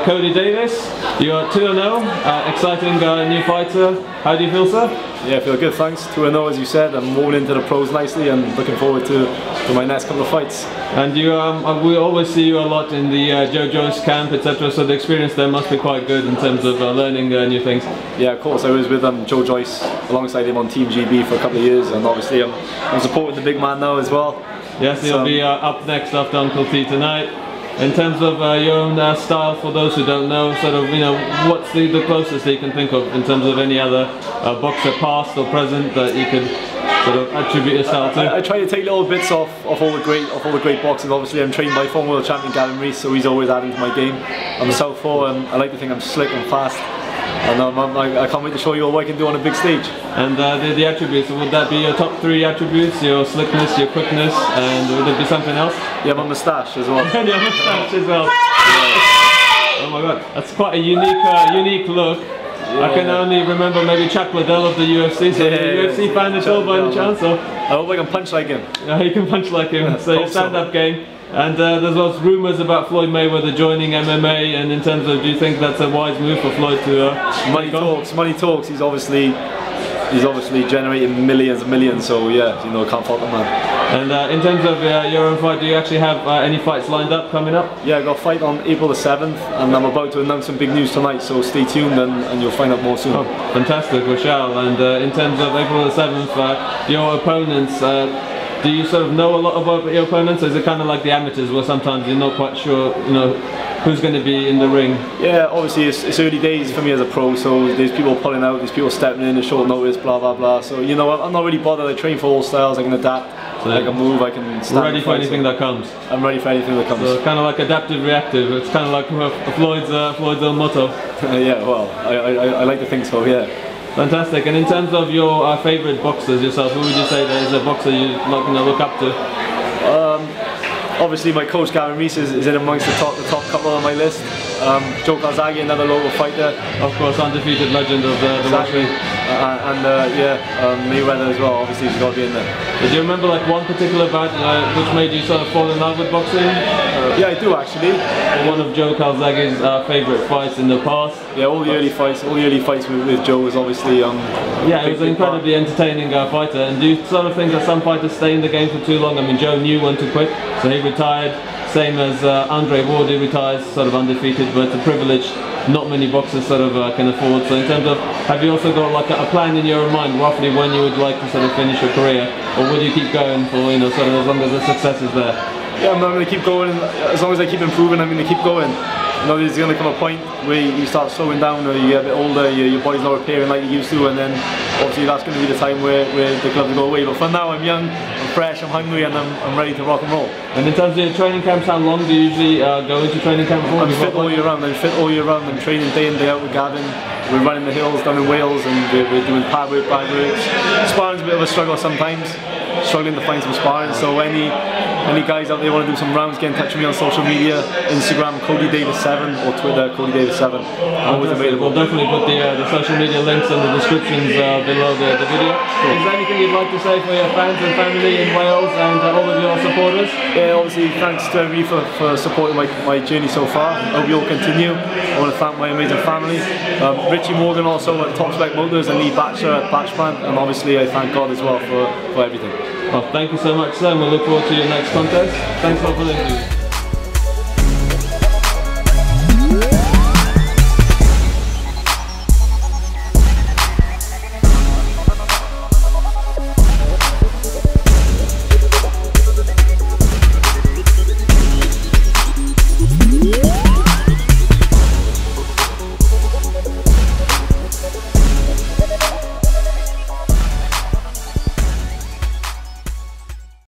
Kody Davies. You're 2-0, exciting new fighter. How do you feel, sir? Yeah, I feel good, thanks. 2-0 as you said. I'm rolling into the pros nicely and looking forward to my next couple of fights. And you, we always see you a lot in the Joe Jones camp, etc. So the experience there must be quite good in terms of learning new things. Yeah, of course. I was with Joe Joyce alongside him on Team GB for a couple of years, and obviously I'm supporting the big man now as well. Yes, he'll be up next after Uncle T tonight. In terms of your own style, for those who don't know, sort of, you know, what's the closest that you can think of in terms of any other boxer, past or present, that you could sort of attribute your style to? I try to take little bits off all the great boxers. Obviously, I'm trained by former world champion Gavin Rees, so he's always adding to my game. I'm a southpaw, and I like to think I'm slick and fast. And I can't wait to show you all what I can do on a big stage. And the attributes, would that be your top 3 attributes? Your slickness, your quickness, and would it be something else? Yeah, my moustache as well. And your moustache as well. Yeah. Oh my god, that's quite a unique look. Yeah. I can only remember maybe Chuck Liddell of the UFC, so you're a UFC fan at all by any chance? So? I hope I can punch like him. Yeah, you can punch like him, so your stand-up game. And there's lots of rumours about Floyd Mayweather joining MMA, and in terms of, do you think that's a wise move for Floyd to money talks, he's obviously generating millions and millions, so yeah, you know, can't fault the man. And in terms of your own fight, do you actually have any fights lined up coming up? Yeah, I got a fight on April the 7th, and I'm about to announce some big news tonight, so stay tuned and you'll find out more soon. Oh, fantastic, we shall. And in terms of April the 7th, your opponents, do you sort of know a lot about your opponents, or is it kind of like the amateurs where sometimes you're not quite sure, you know, who's going to be in the ring? Yeah, obviously it's early days for me as a pro, so there's people pulling out, there's people stepping in at short notice, blah blah blah. So you know, I'm not really bothered. I train for all styles. I can adapt, so I can move, I can stand. Ready for anything that comes. I'm ready for anything that comes. So kind of like adaptive reactive. It's kind of like Floyd's own motto. Yeah, well, I like to think so. Yeah. Fantastic. And in terms of your favourite boxers yourself, who would you say there is a boxer you look up to? Obviously my coach Gavin Rees is in amongst the top couple on my list. Joe Calzaghe, another local fighter. Of course, undefeated legend of the exactly. Mayweather as well, obviously he's got to be in there. Do you remember like one particular bout which made you sort of fall in love with boxing? Yeah, I do actually. One of Joe Calzaghe's favourite fights in the past. Yeah, all the early fights with Joe was obviously yeah, he was an incredibly entertaining fighter. And do you sort of think that some fighters stay in the game for too long? I mean, Joe knew when to quit, so he retired. Same as Andre Ward, he retires sort of undefeated, but it's a privilege not many boxers sort of can afford. So in terms of, have you also got like a plan in your mind roughly when you would like to sort of finish your career, or would you keep going for, you know, sort of as long as the success is there? Yeah, I'm going to keep going. As long as I keep improving, I'm going to keep going. You know, there's going to come a point where you start slowing down, or you get a bit older, your body's not repairing like you used to, and then obviously that's going to be the time where the gloves go away. But for now, I'm young, I'm fresh, I'm hungry, and I'm ready to rock and roll. And in terms of your training camps, how long do you usually go into training camp for? I'm fit all year round. I'm training day in, day out with Gavin. We're running the hills down in Wales, and we're doing pad work, bag work. Sparring's a bit of a struggle sometimes, struggling to find some sparring. So any guys out there want to do some rounds, get in touch with me on social media, Instagram Kody Davies 7 or Twitter Kody Davies 7. I'm always available. We'll definitely put the social media links in the descriptions below the video. Cool. Is there anything you'd like to say for your fans and family in Wales and all of your supporters? Yeah, obviously thanks to everybody for supporting my journey so far. I hope you all continue. I want to thank my amazing family. Richie Morgan also at Top Spec Motors, and Lee Batcher at Batchman, and obviously I thank God as well for everything. Well, thank you so much, sir, and we'll look forward to your next contest. Thanks a lot for the interview.